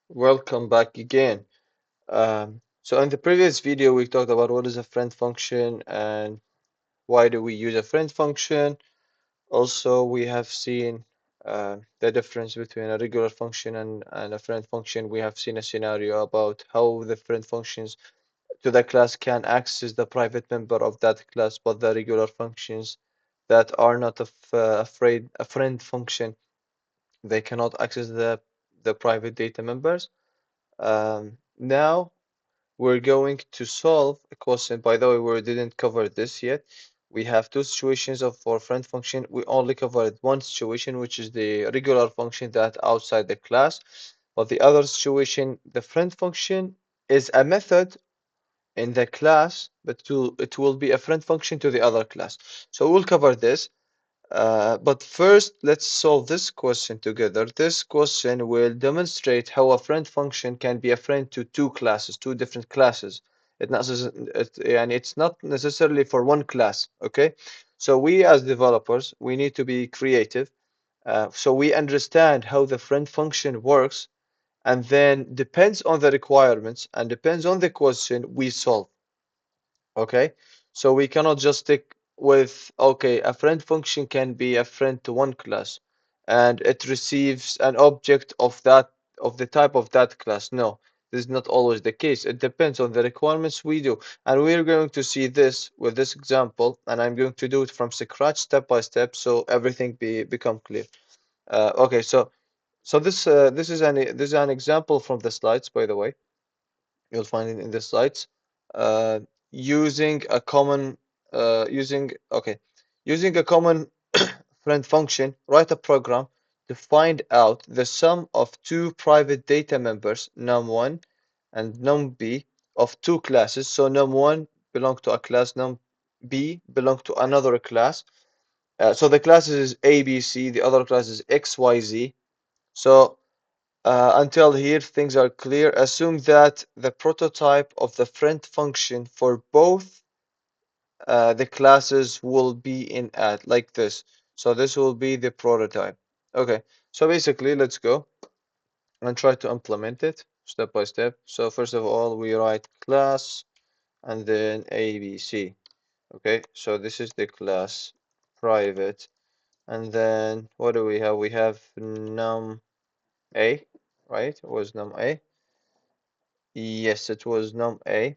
Welcome back again. So in the previous video, we talked about what is a friend function and why do we use a friend function. Also, we have seen the difference between a regular function and a friend function. We have seen a scenario about how the friend functions to the class can access the private member of that class, but the regular functions that are not afraid a friend function, they cannot access the private data members. Now we're going to solve a question. By the way, we didn't cover this yet. We have two situations of for friend function. We only covered one situation, which is the regular function that outside the class. But the other situation, the friend function is a method in the class, but it will be a friend function to the other class. So we'll cover this. But first, let's solve this question together. This question will demonstrate how a friend function can be a friend to two classes, two different classes. And it's not necessarily for one class, okay? So we as developers, we need to be creative. So we understand how the friend function works, and then depends on the requirements and depends on the question we solve. Okay, so we cannot just stick with, okay, a friend function can be a friend to one class and it receives an object of the type of that class. No, this is not always the case. It depends on the requirements we do. And we're going to see this with this example, and I'm going to do it from scratch step by step so everything become clear. Okay, so this is an example from the slides, by the way. You'll find it in the slides. Uh, using a common okay, using a common friend function, write a program to find out the sum of two private data members, num1 and numB, of two classes. So num1 belong to a class, numB belong to another class. So the classes is ABC, the other class is XYZ. So until here, things are clear. Assume that the prototype of the friend function for both the classes will be in add like this. So this will be the prototype. Okay, so basically, let's go and try to implement it step by step. So first of all, we write class and then ABC. Okay, so this is the class private. And then what do we have? We have numA, right? It was numA. Yes, it was numA,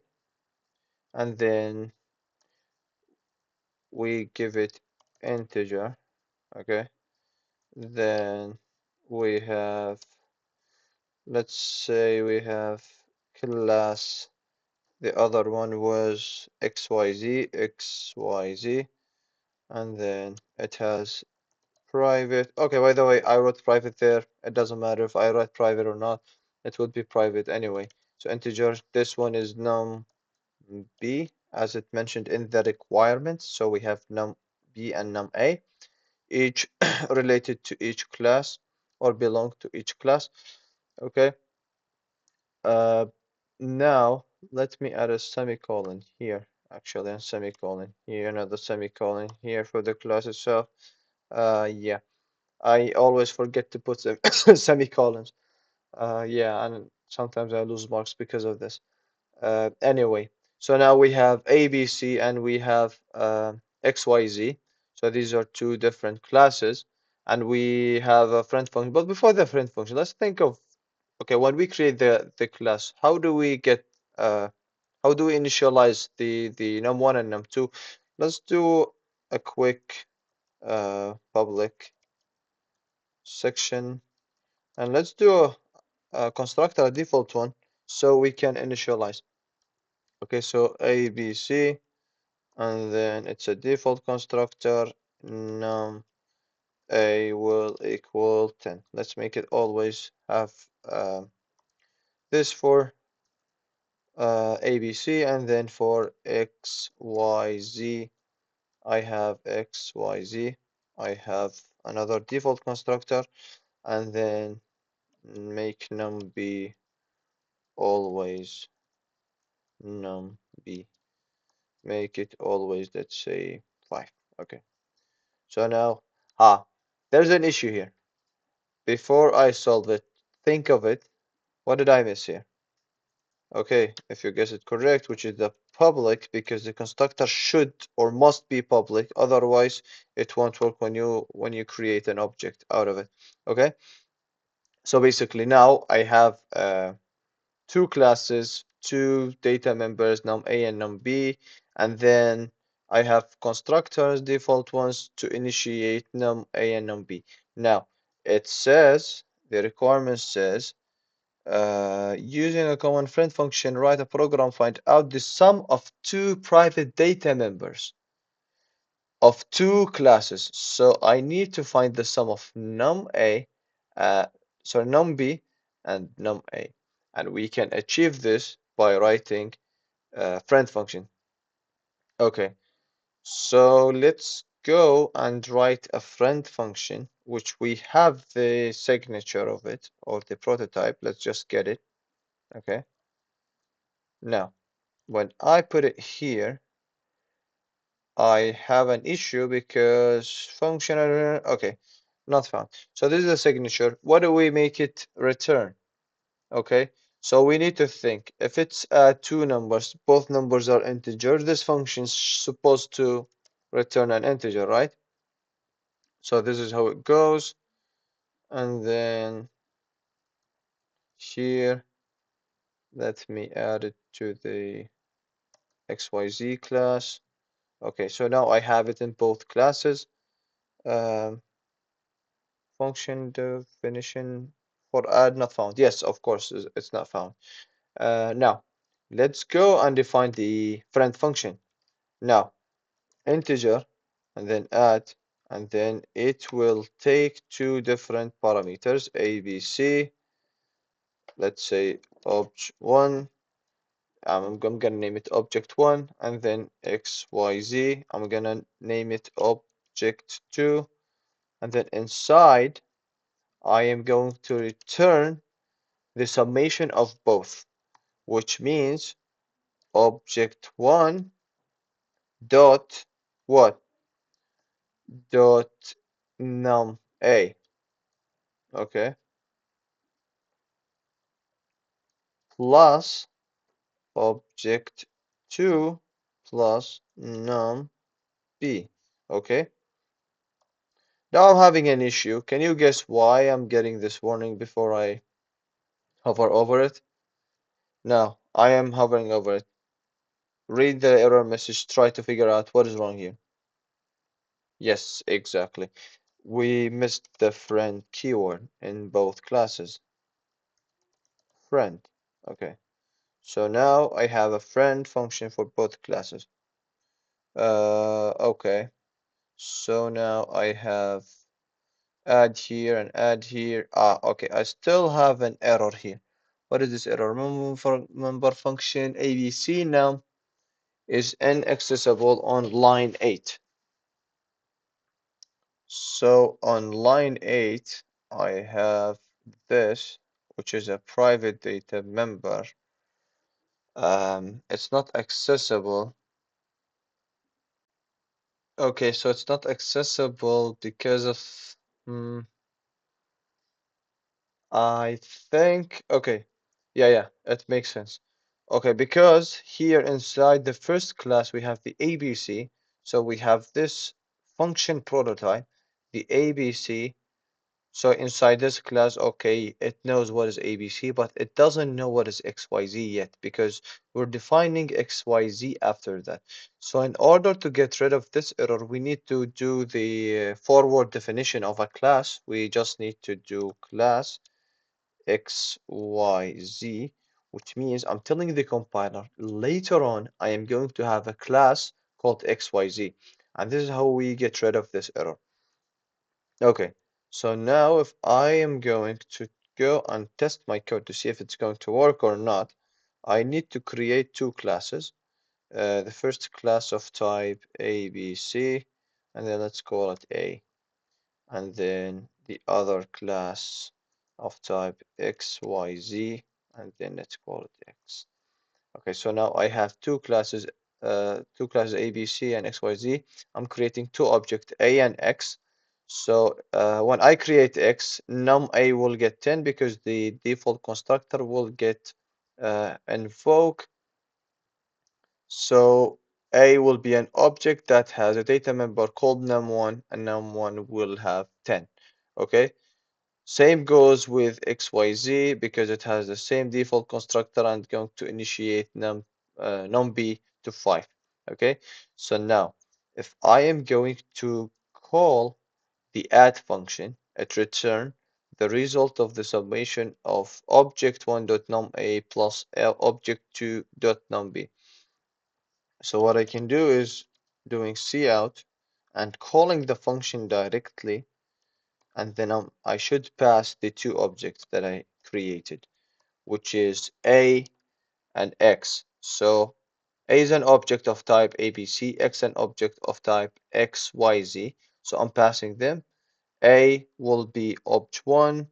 and then we give it integer, okay? Then we have, let's say we have class, the other one was XYZ, and then it has private. Okay, by the way, I wrote private there. It doesn't matter if I write private or not, it would be private anyway. So integer, this one is num B as it mentioned in the requirements. So we have num B and num A, each related to each class or belong to each class. Okay. Uh, Now let me add a semicolon here. Actually, a semicolon here, another semicolon here for the class itself. Yeah, I always forget to put some semicolons. Yeah, and sometimes I lose marks because of this. Anyway, so now we have ABC and we have XYZ. So these are two different classes, and we have a friend function. But before the friend function, let's think of, okay, when we create the class, uh how do we initialize the num1 and num2? Let's do a quick public section, and let's do a constructor, a default one, so we can initialize. Okay, so ABC, and then it's a default constructor, num a will equal 10. Let's make it always have this for ABC, and then for XYZ, I have XYZ. I have another default constructor, and then make numB always numB. Make it always, let's say, 5. Okay. So now, there's an issue here. Before I solve it, think of it. What did I miss here? Okay, if you guess it correct, which is the public, because the constructor should or must be public, otherwise it won't work when you create an object out of it. Okay, so basically now I have two classes, two data members, numA and numB, and then I have constructors, default ones, to initiate numA and numB. Now it says, the requirement says, using a common friend function, write a program, find out the sum of two private data members of two classes. So I need to find the sum of numA, uh, numB and numA. And we can achieve this by writing a friend function. Okay, so let's go and write a friend function, which we have the signature of it, or the prototype. Let's just get it. Okay, now when I put it here, I have an issue because functional, okay, not found. So this is a signature. What do we make it return? Okay, so we need to think if it's two numbers, both numbers are integer, this function is supposed to return an integer, right? So this is how it goes. And then here, let me add it to the XYZ class. Okay, so now I have it in both classes. Um, function definition for add not found. Yes, of course, it's not found. Now, let's go and define the friend function. Now, integer, and then add, and then it will take two different parameters, a, b, c. Let's say obj1. I'm gonna name it object1, and then x, y, z. I'm gonna name it object2, and then inside I am going to return the summation of both, which means object1 dot what? Dot numA. Okay, plus object2 plus numB. Okay, now I'm having an issue. Can you guess why I'm getting this warning before I hover over it? Now I am hovering over it. Read the error message, try to figure out what is wrong here. Yes, exactly. We missed the friend keyword in both classes. Friend. Okay. So now I have a friend function for both classes. Okay. So now I have add here and add here. Okay. I still have an error here. What is this error? Member function ABC now is inaccessible on line 8. So on line 8, I have this, which is a private data member. It's not accessible. Okay, so it's not accessible because of, I think, okay, yeah, it makes sense. Okay, because here inside the first class we have the ABC, so we have this function prototype, the ABC. So inside this class, okay, it knows what is ABC, but it doesn't know what is XYZ yet because we're defining XYZ after that. So in order to get rid of this error, we need to do the forward definition of a class. We just need to do class XYZ, which means I'm telling the compiler later on I am going to have a class called XYZ. And this is how we get rid of this error. Okay, so now if I am going to go and test my code to see if it's going to work or not, I need to create two classes. The first class of type ABC, and then let's call it A. And then the other class of type XYZ, and then let's call it X. Okay, so now I have two classes ABC and XYZ. I'm creating two objects, A and X. So when I create x, numA will get 10 because the default constructor will get invoke. So A will be an object that has a data member called num1, and num1 will have 10. Okay. Same goes with XYZ because it has the same default constructor and going to initiate numB to 5. Okay, so now if I am going to call the add function, it return the result of the summation of object1.numA plus object2.numB. So what I can do is doing cout and calling the function directly, and then I should pass the two objects that I created, which is A and X. So A is an object of type ABC, X an object of type XYZ. So I'm passing them. A will be opt1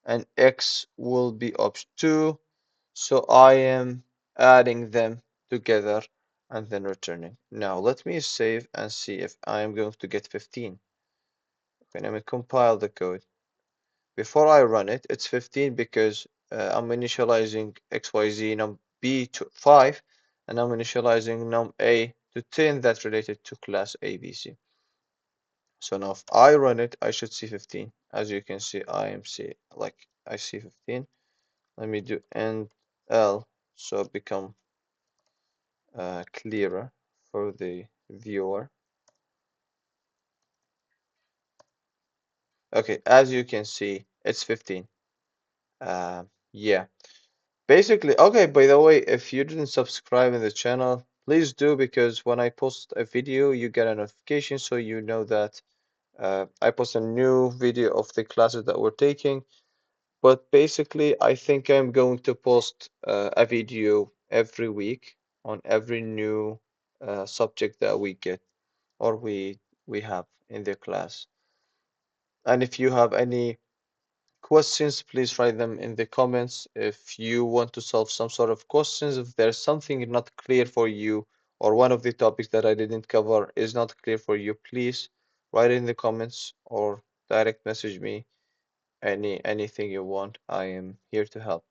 and X will be opt2. So I am adding them together and then returning. Now let me save and see if I am going to get 15. Okay, let me compile the code. Before I run it, it's 15 because I'm initializing XYZ numB to 5 and I'm initializing numA to 10 that's related to class ABC. So now if I run it, I should see 15. As you can see, I see 15. Let me do end L so it become clearer for the viewer. Okay, as you can see, it's 15. Yeah. Basically, okay, by the way, if you didn't subscribe in the channel, please do because when I post a video, you get a notification so you know that I post a new video of the classes that we're taking. But basically, I think I'm going to post a video every week on every new subject that we get or we have in the class. And if you have any questions, please write them in the comments. If you want to solve some sort of questions, if there's something not clear for you, or one of the topics that I didn't cover is not clear for you, please write it in the comments or direct message me anything you want. I am here to help.